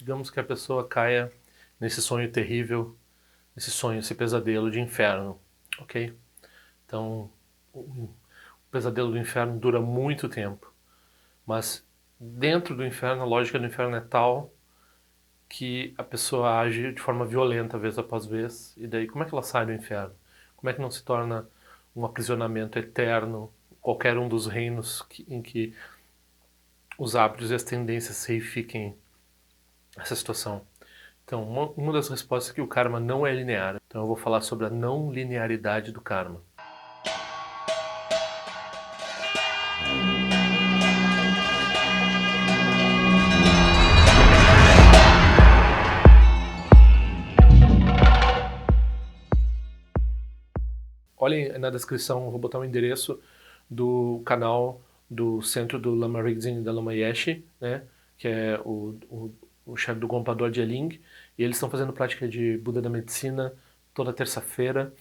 digamos que a pessoa caia nesse sonho terrível, esse sonho, esse pesadelo de inferno, ok? Então, o pesadelo do inferno dura muito tempo, mas dentro do inferno, a lógica do inferno é tal que a pessoa age de forma violenta vez após vez, e daí como é que ela sai do inferno? Como é que não se torna um aprisionamento eterno, qualquer um dos reinos em que os hábitos e as tendências se reifiquem essa situação? Então, uma das respostas é que o karma não é linear. Então eu vou falar sobre a não linearidade do karma. Olhem na descrição, vou botar o endereço do canal do Centro do Lama Ringzin e da Lama Yeshe, né, que é o chefe do Gompador de Eling, e eles estão fazendo prática de Buda da Medicina toda terça-feira,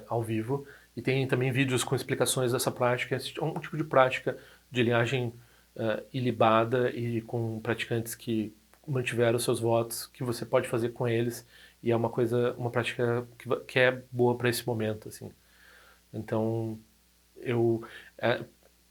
ao vivo, e tem também vídeos com explicações dessa prática. É um tipo de prática de linhagem ilibada e com praticantes que mantiveram seus votos, que você pode fazer com eles, e é uma prática que é boa para esse momento, assim. Então,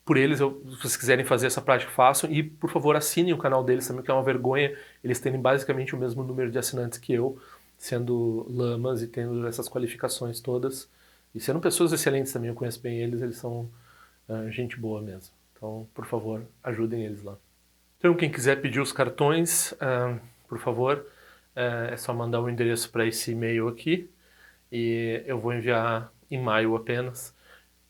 por eles, se vocês quiserem fazer essa prática, façam, e por favor assinem o canal deles também, que é uma vergonha eles terem basicamente o mesmo número de assinantes que eu, sendo lamas e tendo essas qualificações todas, e sendo pessoas excelentes também. Eu conheço bem eles são gente boa mesmo. Então, por favor, ajudem eles lá. Então, quem quiser pedir os cartões, por favor, é só mandar o endereço para esse e-mail aqui, e eu vou enviar em maio apenas.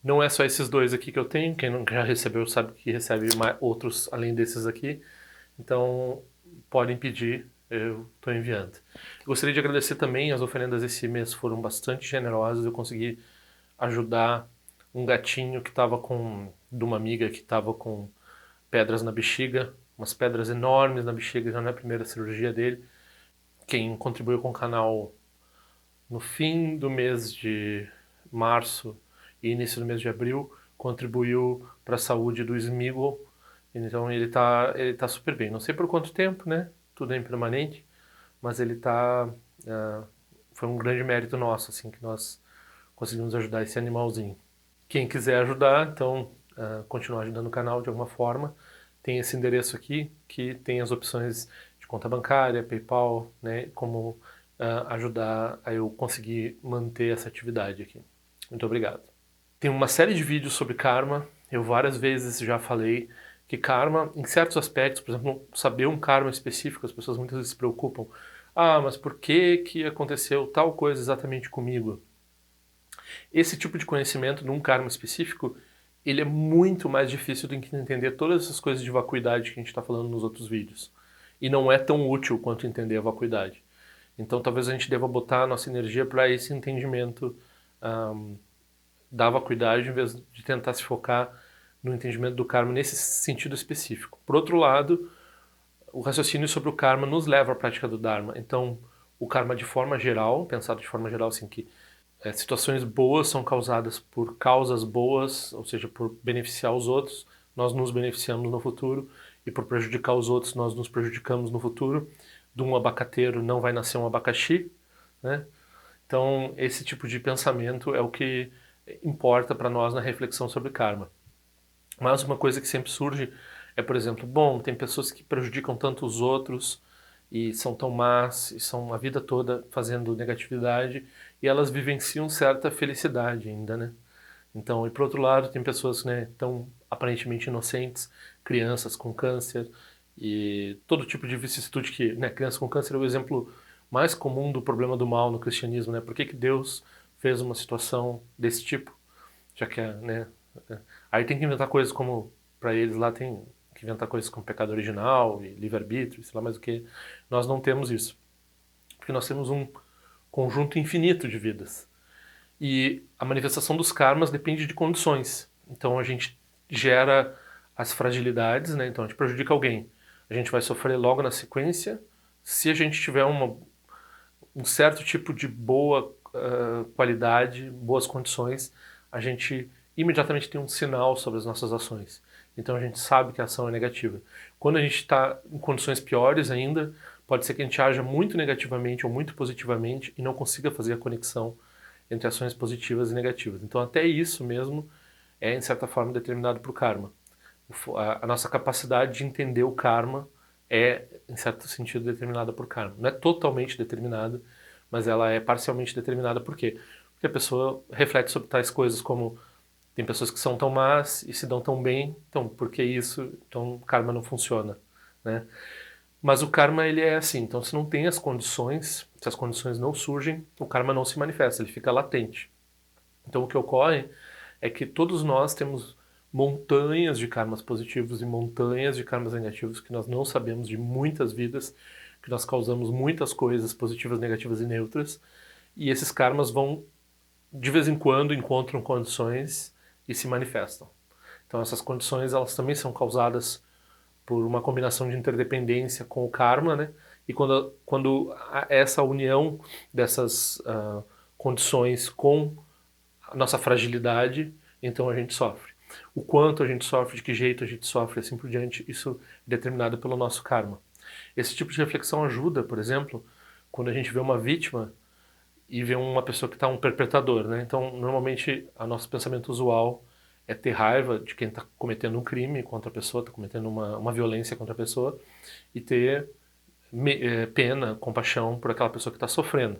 Não é só esses dois aqui que eu tenho, quem não já recebeu sabe que recebe outros além desses aqui, então podem pedir, eu estou enviando. Gostaria de agradecer também, as oferendas esse mês foram bastante generosas, eu consegui ajudar um gatinho que estava de uma amiga que estava com pedras na bexiga, umas pedras enormes na bexiga, já não é a primeira cirurgia dele. Quem contribuiu com o canal no fim do mês de março e início do mês de abril contribuiu para a saúde do Smigol, então ele tá super bem. Não sei por quanto tempo, né? Tudo é impermanente, mas ele foi um grande mérito nosso, assim, que nós conseguimos ajudar esse animalzinho. Quem quiser ajudar, então, continuar ajudando o canal de alguma forma, tem esse endereço aqui, que tem as opções de conta bancária, PayPal, né, como ajudar a eu conseguir manter essa atividade aqui. Muito obrigado. Tem uma série de vídeos sobre karma, eu várias vezes já falei que karma, em certos aspectos, por exemplo, saber um karma específico, as pessoas muitas vezes se preocupam. Ah, mas por que aconteceu tal coisa exatamente comigo? Esse tipo de conhecimento num karma específico, ele é muito mais difícil do que entender todas essas coisas de vacuidade que a gente está falando nos outros vídeos. E não é tão útil quanto entender a vacuidade. Então talvez a gente deva botar a nossa energia para esse entendimento da vacuidade, em vez de tentar se focar no entendimento do karma nesse sentido específico. Por outro lado, o raciocínio sobre o karma nos leva à prática do Dharma. Então, o karma de forma geral, pensado de forma geral, assim, que situações boas são causadas por causas boas, ou seja, por beneficiar os outros, nós nos beneficiamos no futuro, e por prejudicar os outros, nós nos prejudicamos no futuro. De um abacateiro não vai nascer um abacaxi, né? Então, esse tipo de pensamento é o que importa para nós na reflexão sobre karma. Mas uma coisa que sempre surge é, por exemplo, bom, tem pessoas que prejudicam tanto os outros e são tão más, e são a vida toda fazendo negatividade, e elas vivenciam certa felicidade ainda, né? Então, e por outro lado, tem pessoas, né, tão aparentemente inocentes, crianças com câncer e todo tipo de vicissitude que, né, criança com câncer é o exemplo mais comum do problema do mal no cristianismo, né? Por que Deus fez uma situação desse tipo? Já que, né, aí tem que inventar coisas como, para eles lá tem que inventar coisas como pecado original e livre-arbítrio, sei lá mais o que. Nós não temos isso, porque nós temos um conjunto infinito de vidas. E a manifestação dos karmas depende de condições. Então a gente gera as fragilidades, né? Então a gente prejudica alguém. A gente vai sofrer logo na sequência. Se a gente tiver um certo tipo de boa qualidade, boas condições, a gente imediatamente tem um sinal sobre as nossas ações. Então a gente sabe que a ação é negativa. Quando a gente está em condições piores ainda, pode ser que a gente haja muito negativamente ou muito positivamente e não consiga fazer a conexão entre ações positivas e negativas. Então até isso mesmo é, em certa forma, determinado por karma. A nossa capacidade de entender o karma é, em certo sentido, determinada por karma. Não é totalmente determinada, mas ela é parcialmente determinada. Por quê? Porque a pessoa reflete sobre tais coisas como tem pessoas que são tão más e se dão tão bem, então por que isso? Então o karma não funciona, né? Mas o karma ele é assim, então se não tem as condições, se as condições não surgem, o karma não se manifesta, ele fica latente. Então o que ocorre é que todos nós temos montanhas de karmas positivos e montanhas de karmas negativos que nós não sabemos de muitas vidas, que nós causamos muitas coisas positivas, negativas e neutras, e esses karmas vão de vez em quando encontram condições e se manifestam. Então essas condições elas também são causadas por uma combinação de interdependência com o karma, né? E quando há essa união dessas condições com a nossa fragilidade, então a gente sofre. O quanto a gente sofre, de que jeito a gente sofre, assim por diante, isso é determinado pelo nosso karma. Esse tipo de reflexão ajuda, por exemplo, quando a gente vê uma vítima e vê uma pessoa que está um perpetrador, né? Então, normalmente, o nosso pensamento usual é ter raiva de quem está cometendo um crime contra a pessoa, está cometendo uma violência contra a pessoa, e ter pena, compaixão por aquela pessoa que está sofrendo.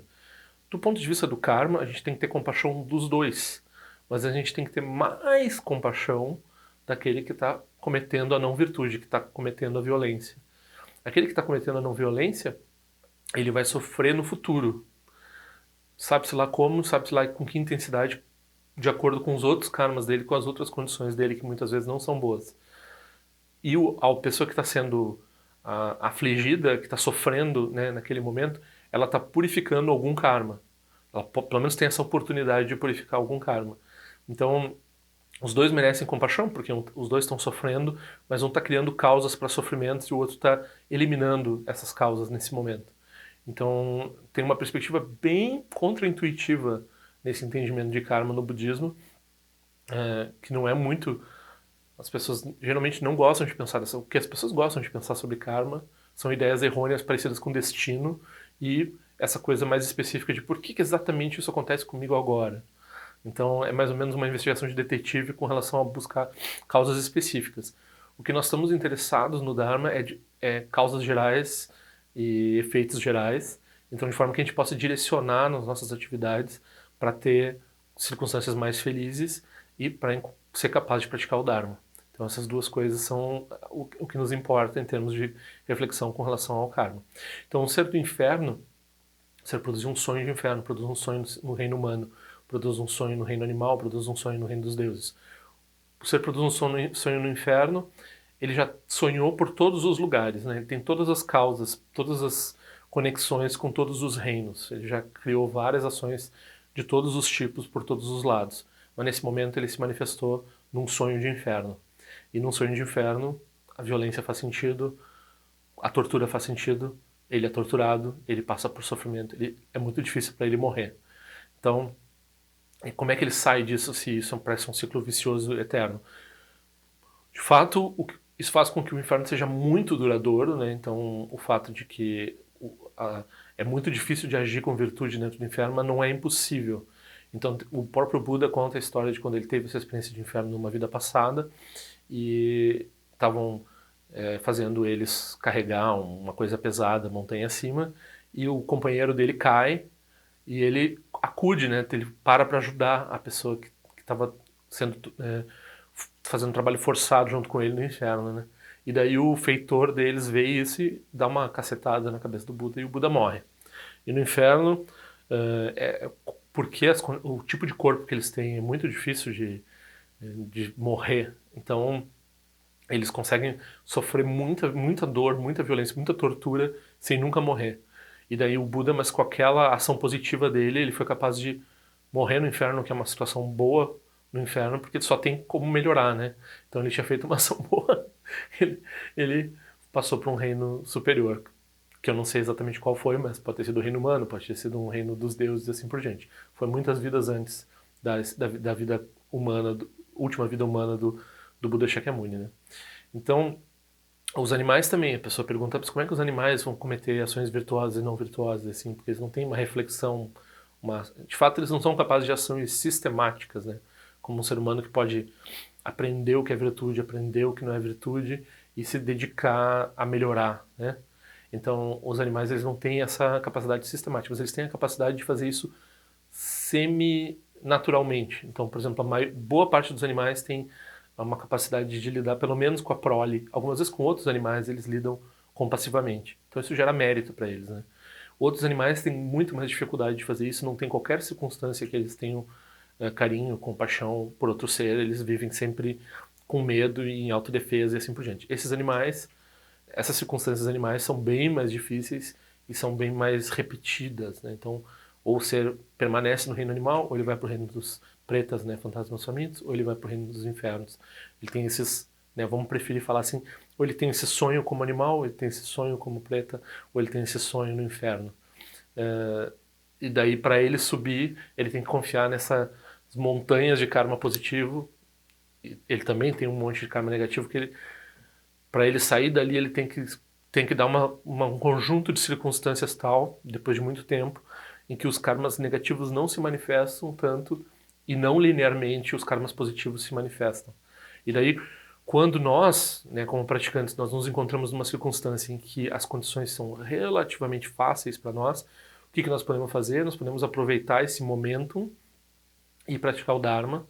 Do ponto de vista do karma, a gente tem que ter compaixão dos dois, mas a gente tem que ter mais compaixão daquele que está cometendo a não virtude, que está cometendo a violência. Aquele que está cometendo a não violência, ele vai sofrer no futuro. Sabe-se lá como, sabe-se lá com que intensidade, de acordo com os outros karmas dele, com as outras condições dele, que muitas vezes não são boas. E a pessoa que está sendo afligida, que está sofrendo, né, naquele momento, ela está purificando algum karma. Ela pelo menos tem essa oportunidade de purificar algum karma. Então, os dois merecem compaixão, porque os dois estão sofrendo, mas um está criando causas para sofrimento e o outro está eliminando essas causas nesse momento. Então, tem uma perspectiva bem contraintuitiva nesse entendimento de karma no budismo, que não é muito. As pessoas geralmente não gostam de pensar dessa. O que as pessoas gostam de pensar sobre karma são ideias errôneas parecidas com destino e essa coisa mais específica de por que exatamente isso acontece comigo agora. Então, é mais ou menos uma investigação de detetive com relação a buscar causas específicas. O que nós estamos interessados no Dharma é causas gerais e efeitos gerais, então de forma que a gente possa direcionar nas nossas atividades para ter circunstâncias mais felizes e para ser capaz de praticar o Dharma. Então essas duas coisas são o que nos importa em termos de reflexão com relação ao karma. Então o ser do inferno, ser produzir um sonho de inferno, produz um sonho no reino humano, produz um sonho no reino animal, produz um sonho no reino dos deuses. O ser produz um sonho no inferno, ele já sonhou por todos os lugares, né? Ele tem todas as causas, todas as conexões com todos os reinos. Ele já criou várias ações de todos os tipos por todos os lados. Mas nesse momento ele se manifestou num sonho de inferno. E num sonho de inferno, a violência faz sentido, a tortura faz sentido, ele é torturado, ele passa por sofrimento, é muito difícil para ele morrer. Então, como é que ele sai disso se isso parece um ciclo vicioso eterno? De fato, isso faz com que o inferno seja muito duradouro, né? Então, o fato de que é muito difícil de agir com virtude dentro do inferno, mas não é impossível. Então, o próprio Buda conta a história de quando ele teve essa experiência de inferno numa vida passada e estavam fazendo eles carregar uma coisa pesada montanha acima e o companheiro dele cai e ele acude, né? Ele para ajudar a pessoa que estava sendo fazendo um trabalho forçado junto com ele no inferno, né? E daí o feitor deles vê isso e dá uma cacetada na cabeça do Buda e o Buda morre. E no inferno, porque o tipo de corpo que eles têm é muito difícil de morrer. Então, eles conseguem sofrer muita dor, muita violência, muita tortura sem nunca morrer. E daí o Buda, mas com aquela ação positiva dele, ele foi capaz de morrer no inferno, que é uma situação boa no inferno, porque só tem como melhorar, né? Então ele tinha feito uma ação boa, ele passou para um reino superior, que eu não sei exatamente qual foi, mas pode ter sido o reino humano, pode ter sido um reino dos deuses e assim por diante. Foi muitas vidas antes da vida humana, última vida humana do Buda Shakyamuni, né? Então, os animais também, a pessoa pergunta, mas como é que os animais vão cometer ações virtuosas e não virtuosas, assim, porque eles não têm uma reflexão, de fato eles não são capazes de ações sistemáticas, né? Como um ser humano que pode aprender o que é virtude, aprender o que não é virtude e se dedicar a melhorar, né? Então, os animais eles não têm essa capacidade sistemática, mas eles têm a capacidade de fazer isso semi-naturalmente. Então, por exemplo, boa parte dos animais tem uma capacidade de lidar pelo menos com a prole. Algumas vezes com outros animais eles lidam compassivamente. Então isso gera mérito para eles, né? Outros animais têm muito mais dificuldade de fazer isso, não tem qualquer circunstância que eles tenham carinho, compaixão por outro ser, eles vivem sempre com medo e em autodefesa e assim por diante. Esses animais, essas circunstâncias animais são bem mais difíceis e são bem mais repetidas, né? Então, ou o ser permanece no reino animal, ou ele vai para o reino dos pretas, né, fantasmas famintos, ou ele vai para o reino dos infernos. Ele tem esses, né, vamos preferir falar assim, ou ele tem esse sonho como animal, ou ele tem esse sonho como preta, ou ele tem esse sonho no inferno. E daí, para ele subir, ele tem que confiar nessas montanhas de karma positivo. Ele também tem um monte de karma negativo que ele, para ele sair dali, ele tem que dar um conjunto de circunstâncias tal, depois de muito tempo, em que os karmas negativos não se manifestam tanto e não linearmente os karmas positivos se manifestam. E daí, quando nós, né, como praticantes, nós nos encontramos numa circunstância em que as condições são relativamente fáceis para nós, o que nós podemos fazer? Nós podemos aproveitar esse momentum e praticar o Dharma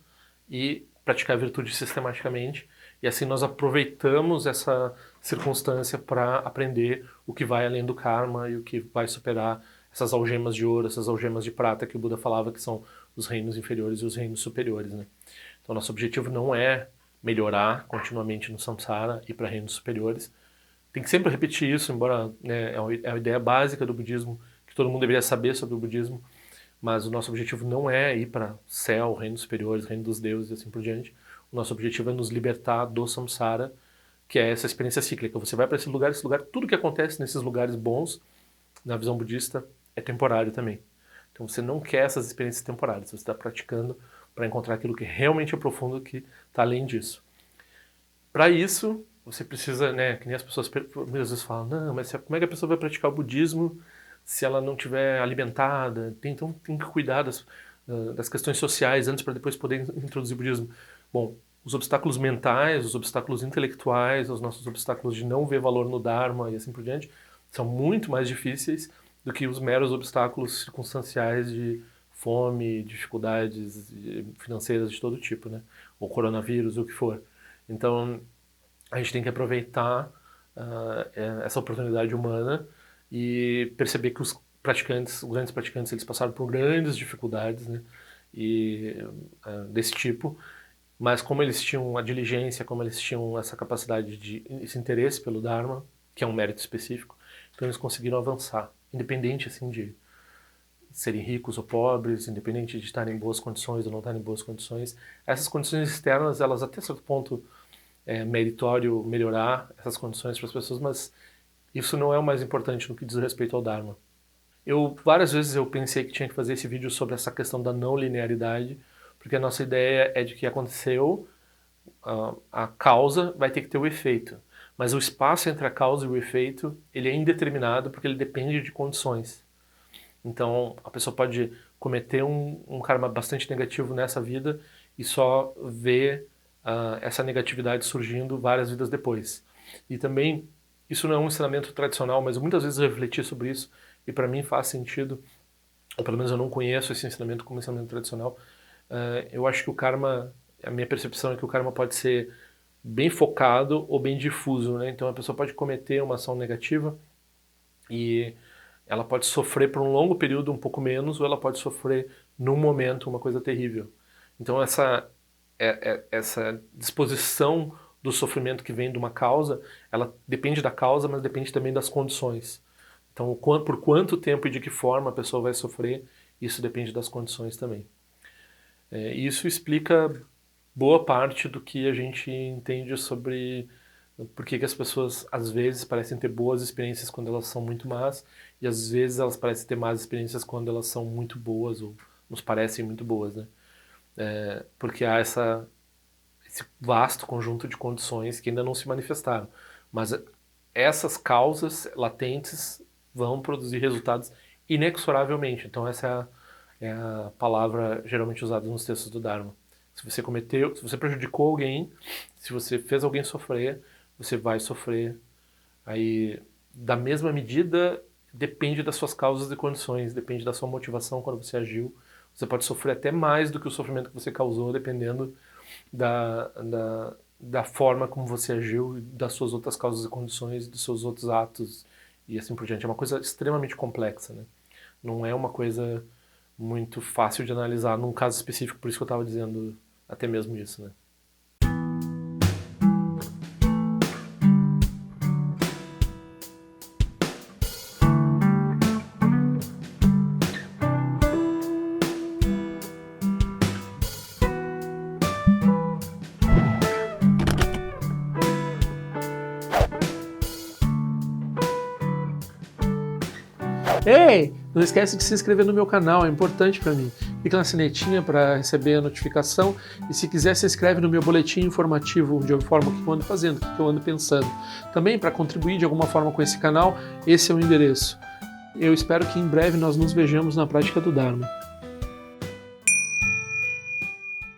e praticar a virtude sistematicamente. E assim nós aproveitamos essa circunstância para aprender o que vai além do karma e o que vai superar essas algemas de ouro, essas algemas de prata que o Buda falava que são os reinos inferiores e os reinos superiores, né? Então nosso objetivo não é melhorar continuamente no samsara e para reinos superiores. Tem que sempre repetir isso, embora, né, é a ideia básica do budismo, que todo mundo deveria saber sobre o budismo, mas o nosso objetivo não é ir para céu, reinos superiores, reino dos deuses e assim por diante. O nosso objetivo é nos libertar do samsara, que é essa experiência cíclica. Você vai para esse lugar, tudo que acontece nesses lugares bons, na visão budista, é temporário também. Então você não quer essas experiências temporárias, você está praticando para encontrar aquilo que realmente é profundo, que está além disso. Para isso, você precisa, né, que nem as pessoas muitas vezes falam, não, mas como é que a pessoa vai praticar o budismo se ela não tiver alimentada? Então tem que cuidar das questões sociais antes para depois poder introduzir o budismo. Bom, os obstáculos mentais, os obstáculos intelectuais, os nossos obstáculos de não ver valor no Dharma e assim por diante, são muito mais difíceis do que os meros obstáculos circunstanciais de fome, dificuldades financeiras de todo tipo, né? Ou coronavírus, o que for. Então, a gente tem que aproveitar essa oportunidade humana e perceber que os praticantes, os grandes praticantes, eles passaram por grandes dificuldades, né? E desse tipo, mas como eles tinham a diligência, como eles tinham essa capacidade de esse interesse pelo Dharma, que é um mérito específico, então eles conseguiram avançar, independente assim de serem ricos ou pobres, independente de estarem em boas condições ou não estarem em boas condições. Essas condições externas, elas até certo ponto é meritório melhorar essas condições para as pessoas, mas isso não é o mais importante no que diz respeito ao Dharma. Várias vezes eu pensei que tinha que fazer esse vídeo sobre essa questão da não linearidade, porque a nossa ideia é de que aconteceu, a causa vai ter que ter o efeito. Mas o espaço entre a causa e o efeito, ele é indeterminado porque ele depende de condições. Então, a pessoa pode cometer um karma bastante negativo nessa vida e só ver essa negatividade surgindo várias vidas depois. E também, isso não é um ensinamento tradicional, mas muitas vezes eu refleti sobre isso e para mim faz sentido, ou pelo menos eu não conheço esse ensinamento como ensinamento tradicional. Eu acho que o karma, a minha percepção é que o karma pode ser bem focado ou bem difuso, né? Então a pessoa pode cometer uma ação negativa e ela pode sofrer por um longo período um pouco menos, ou ela pode sofrer num momento uma coisa terrível. Então essa disposição do sofrimento que vem de uma causa, ela depende da causa, mas depende também das condições. Então, por quanto tempo e de que forma a pessoa vai sofrer, isso depende das condições também. Isso explica boa parte do que a gente entende sobre por que as pessoas às vezes parecem ter boas experiências quando elas são muito más e às vezes elas parecem ter más experiências quando elas são muito boas ou nos parecem muito boas, né? Porque há esse vasto conjunto de condições que ainda não se manifestaram. Mas essas causas latentes vão produzir resultados inexoravelmente. Então essa é a palavra geralmente usada nos textos do Dharma. Se você cometeu, se você prejudicou alguém, se você fez alguém sofrer, você vai sofrer. Aí, da mesma medida, depende das suas causas e condições, depende da sua motivação quando você agiu. Você pode sofrer até mais do que o sofrimento que você causou, dependendo da forma como você agiu, das suas outras causas e condições, dos seus outros atos e assim por diante. É uma coisa extremamente complexa, né? Não é uma coisa muito fácil de analisar num caso específico, por isso que eu estava dizendo até mesmo isso, né? Ei, não esquece de se inscrever no meu canal, é importante para mim. Clica na sinetinha para receber a notificação e se quiser se inscreve no meu boletim informativo onde eu informo o que eu ando fazendo, o que eu ando pensando. Também para contribuir de alguma forma com esse canal, esse é o endereço. Eu espero que em breve nós nos vejamos na prática do Dharma.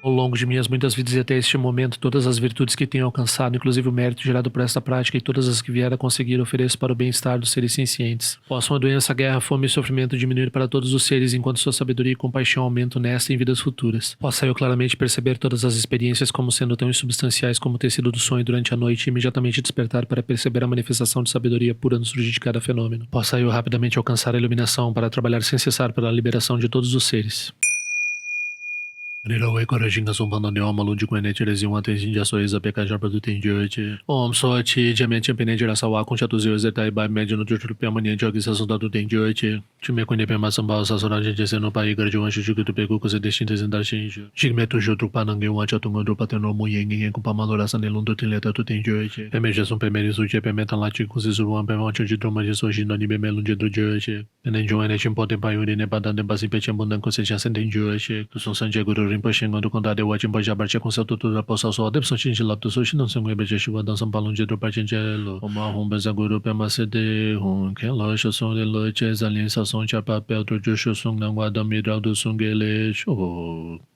Ao longo de minhas muitas vidas e até este momento, todas as virtudes que tenho alcançado, inclusive o mérito gerado por esta prática e todas as que vier a conseguir, ofereço para o bem-estar dos seres sencientes. Possam a doença, a guerra, a fome e o sofrimento diminuir para todos os seres, enquanto sua sabedoria e compaixão aumentam nesta e em vidas futuras. Possa eu claramente perceber todas as experiências como sendo tão insubstanciais como o tecido do sonho durante a noite e imediatamente despertar para perceber a manifestação de sabedoria pura no surgir de cada fenômeno. Possa eu rapidamente alcançar a iluminação para trabalhar sem cessar pela liberação de todos os seres. Nirawe Korajinga Sumpano Neoma Lundi Kwene Tirezi Wante Jinja Soiza Pekaja Produtin Jyote Om Sochi Jamen Champene Jirasawa Kuncha Tuzio Zetai Bai Mediano Jutu Piamani Jogi Sasunda Tutin Jyote Chime Kwene Pema Sambao Sasura Jinjese no Pai Garjuan Shujuku Tupeku Kuse Destintes Indar Shinju Jigmetu Jutu Panangi Wancha Tungondo Pateno Muyengi Kupamalora Sanelundu Tileta Tutin Jyote Pemeja Sum Pemeri Suche Pemetan Lati Kusizuan Pemancha de Troma de Soji no Nibe Melunde do Jyote Nenjuane Chimpote Payuri Nebadan Basi Pechambundan Kuseja Senten Jyote Kusun Sanje Guru Rinpoche Ngando Kondade Wachin Boja Barche com seu tutor da Poça Sol Depson Chin Lapto Sushi não se ngwe Shiva Dan São Paulo de do Partingelo Oma Humba Zaguru Pema CD Hun Ken Locha Son de Loche Zalin Sasson Cha Papel Trojo Sung Nangwa Damiral do Sungele Show